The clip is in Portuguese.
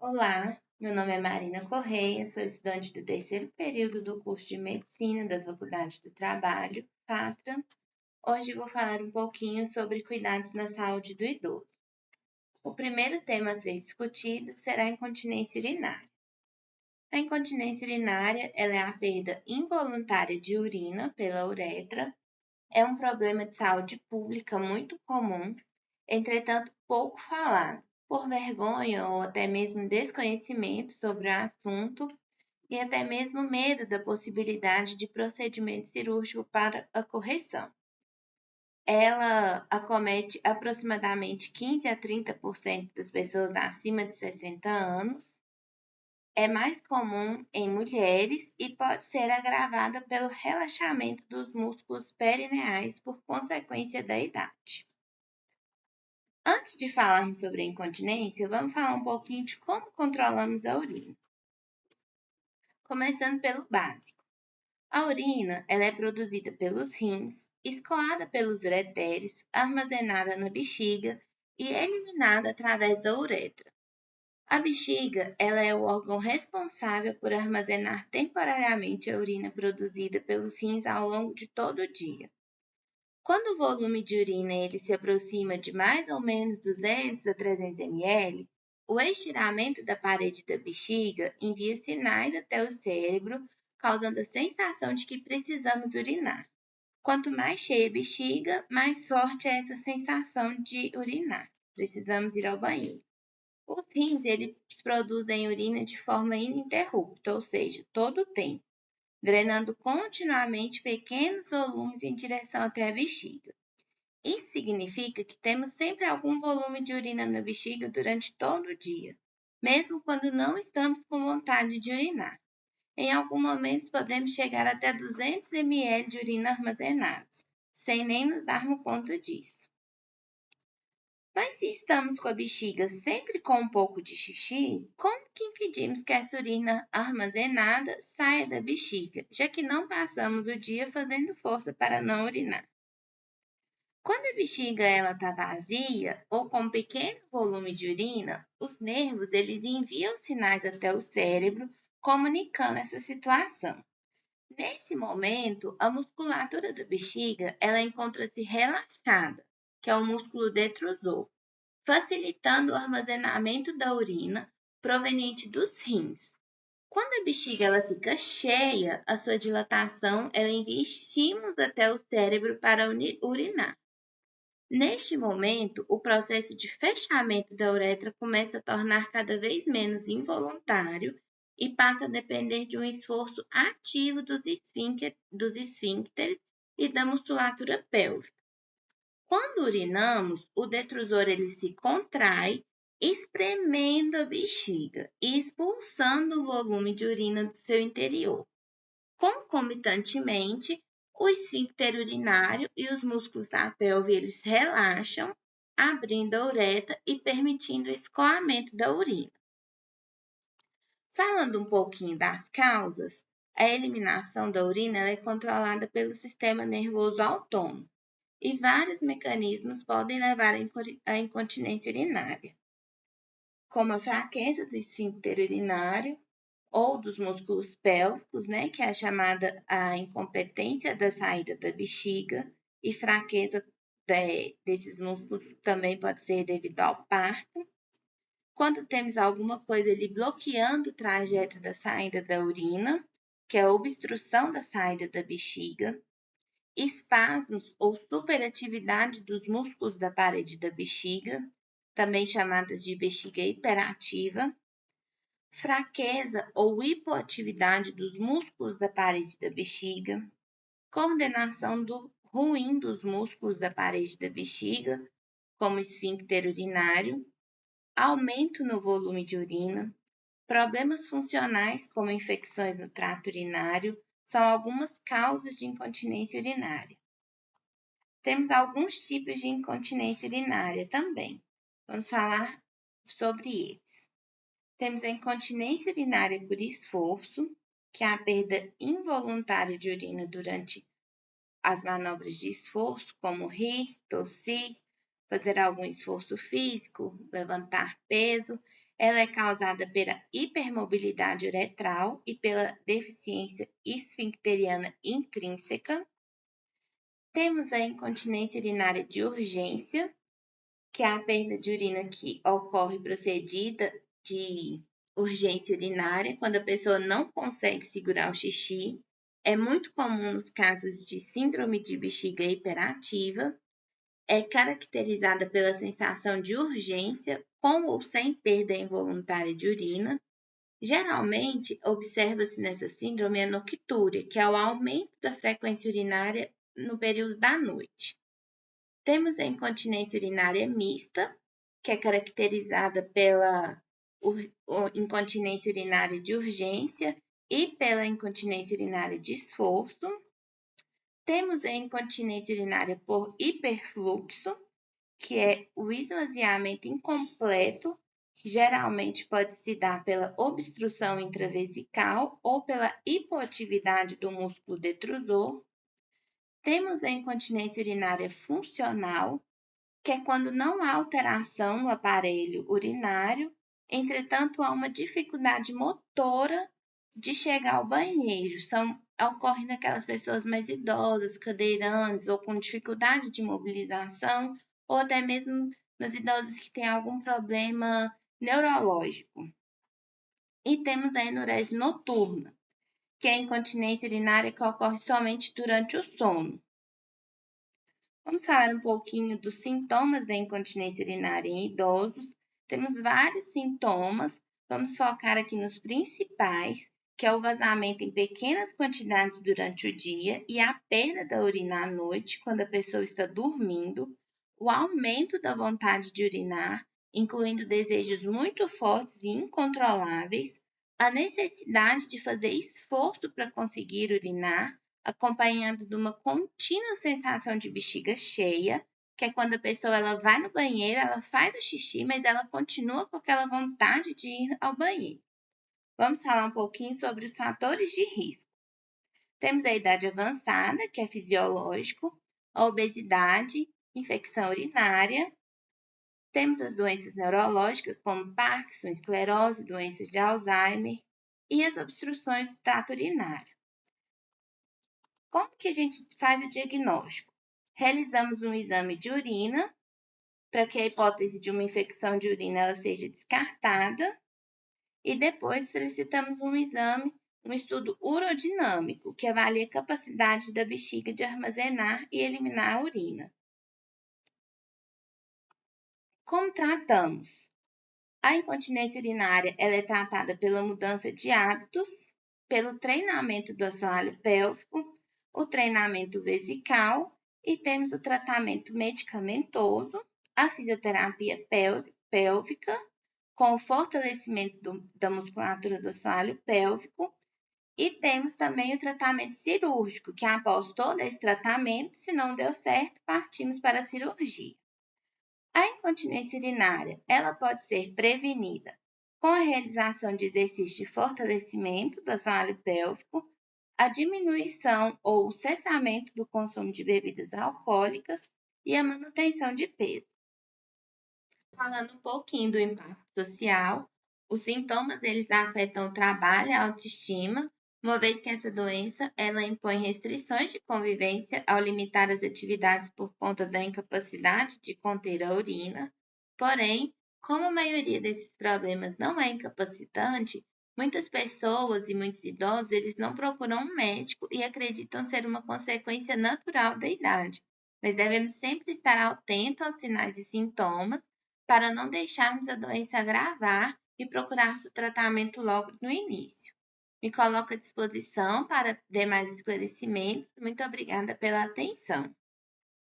Olá, meu nome é Marina Correia, sou estudante do terceiro período do curso de Medicina da Faculdade do Trabalho, FATRA. Hoje vou falar um pouquinho sobre cuidados na saúde do idoso. O primeiro tema a ser discutido será a incontinência urinária. A incontinência urinária ela é a perda involuntária de urina pela uretra. É um problema de saúde pública muito comum, entretanto pouco falado, por vergonha ou até mesmo desconhecimento sobre o assunto e até mesmo medo da possibilidade de procedimento cirúrgico para a correção. Ela acomete aproximadamente 15 a 30% das pessoas acima de 60 anos. É mais comum em mulheres e pode ser agravada pelo relaxamento dos músculos perineais por consequência da idade. Antes de falarmos sobre a incontinência, vamos falar um pouquinho de como controlamos a urina. Começando pelo básico. A urina ela é produzida pelos rins, escoada pelos ureteres, armazenada na bexiga e eliminada através da uretra. A bexiga ela é o órgão responsável por armazenar temporariamente a urina produzida pelos rins ao longo de todo o dia. Quando o volume de urina ele se aproxima de mais ou menos 200 a 300 ml, o estiramento da parede da bexiga envia sinais até o cérebro, causando a sensação de que precisamos urinar. Quanto mais cheia a bexiga, mais forte é essa sensação de urinar. Precisamos ir ao banheiro. Os rins, eles produzem urina de forma ininterrupta, ou seja, todo o tempo, drenando continuamente pequenos volumes em direção até a bexiga. Isso significa que temos sempre algum volume de urina na bexiga durante todo o dia, mesmo quando não estamos com vontade de urinar. Em alguns momentos podemos chegar até 200 ml de urina armazenados, sem nem nos darmos conta disso. Mas se estamos com a bexiga sempre com um pouco de xixi, como que impedimos que essa urina armazenada saia da bexiga, já que não passamos o dia fazendo força para não urinar? Quando a bexiga está vazia ou com um pequeno volume de urina, os nervos eles enviam sinais até o cérebro comunicando essa situação. Nesse momento, a musculatura da bexiga ela encontra-se relaxada, que é o músculo detrusor, facilitando o armazenamento da urina proveniente dos rins. Quando a bexiga ela fica cheia, a sua dilatação ela envia estímulos até o cérebro para urinar. Neste momento, o processo de fechamento da uretra começa a tornar cada vez menos involuntário e passa a depender de um esforço ativo dos esfíncteres e da musculatura pélvica. Quando urinamos, o detrusor ele se contrai, espremendo a bexiga e expulsando o volume de urina do seu interior. Concomitantemente, o esfíncter urinário e os músculos da pelve eles relaxam, abrindo a uretra e permitindo o escoamento da urina. Falando um pouquinho das causas, a eliminação da urina é controlada pelo sistema nervoso autônomo e vários mecanismos podem levar à incontinência urinária, como a fraqueza do esfíncter urinário ou dos músculos pélvicos, né, que é a chamada a incompetência da saída da bexiga, e fraqueza desses músculos também pode ser devido ao parto. Quando temos alguma coisa ali bloqueando o trajeto da saída da urina, que é a obstrução da saída da bexiga, espasmos ou superatividade dos músculos da parede da bexiga, também chamadas de bexiga hiperativa, fraqueza ou hipoatividade dos músculos da parede da bexiga, coordenação ruim dos músculos da parede da bexiga, como esfíncter urinário, aumento no volume de urina, problemas funcionais como infecções no trato urinário, são algumas causas de incontinência urinária. Temos alguns tipos de incontinência urinária também. Vamos falar sobre eles. Temos a incontinência urinária por esforço, que é a perda involuntária de urina durante as manobras de esforço, como rir, tossir, fazer algum esforço físico, levantar peso. Ela é causada pela hipermobilidade uretral e pela deficiência esfincteriana intrínseca. Temos a incontinência urinária de urgência, que é a perda de urina que ocorre procedida de urgência urinária, quando a pessoa não consegue segurar o xixi. É muito comum nos casos de síndrome de bexiga hiperativa. É caracterizada pela sensação de urgência, com ou sem perda involuntária de urina. Geralmente, observa-se nessa síndrome a noctúria, que é o aumento da frequência urinária no período da noite. Temos a incontinência urinária mista, que é caracterizada pela incontinência urinária de urgência e pela incontinência urinária de esforço. Temos a incontinência urinária por hiperfluxo, que é o esvaziamento incompleto, que geralmente pode se dar pela obstrução intravesical ou pela hipoatividade do músculo detrusor. Temos a incontinência urinária funcional, que é quando não há alteração no aparelho urinário, entretanto há uma dificuldade motora de chegar ao banheiro. Ocorre naquelas pessoas mais idosas, cadeirantes ou com dificuldade de mobilização, ou até mesmo nos idosos que têm algum problema neurológico. E temos a enurese noturna, que é a incontinência urinária que ocorre somente durante o sono. Vamos falar um pouquinho dos sintomas da incontinência urinária em idosos. Temos vários sintomas, vamos focar aqui nos principais, que é o vazamento em pequenas quantidades durante o dia e a perda da urina à noite, quando a pessoa está dormindo, o aumento da vontade de urinar, incluindo desejos muito fortes e incontroláveis, a necessidade de fazer esforço para conseguir urinar, acompanhado de uma contínua sensação de bexiga cheia, que é quando a pessoa ela vai no banheiro, ela faz o xixi, mas ela continua com aquela vontade de ir ao banheiro. Vamos falar um pouquinho sobre os fatores de risco. Temos a idade avançada, que é fisiológico, a obesidade, infecção urinária. Temos as doenças neurológicas, como Parkinson, esclerose, doenças de Alzheimer e as obstruções do trato urinário. Como que a gente faz o diagnóstico? Realizamos um exame de urina, para que a hipótese de uma infecção de urina ela seja descartada, e depois solicitamos um estudo urodinâmico, que avalia a capacidade da bexiga de armazenar e eliminar a urina. Como tratamos? A incontinência urinária ela é tratada pela mudança de hábitos, pelo treinamento do assoalho pélvico, o treinamento vesical e temos o tratamento medicamentoso, a fisioterapia pélvica, com o fortalecimento da musculatura do assoalho pélvico, e temos também o tratamento cirúrgico, que após todo esse tratamento, se não deu certo, partimos para a cirurgia. A incontinência urinária, ela pode ser prevenida com a realização de exercícios de fortalecimento do assoalho pélvico, a diminuição ou o cessamento do consumo de bebidas alcoólicas e a manutenção de peso. Falando um pouquinho do impacto social, os sintomas eles afetam o trabalho e a autoestima, uma vez que essa doença ela impõe restrições de convivência ao limitar as atividades por conta da incapacidade de conter a urina. Porém, como a maioria desses problemas não é incapacitante, muitas pessoas e muitos idosos eles não procuram um médico e acreditam ser uma consequência natural da idade. Mas devemos sempre estar atentos aos sinais e sintomas para não deixarmos a doença agravar e procurarmos o tratamento logo no início. Me coloco à disposição para demais esclarecimentos. Muito obrigada pela atenção.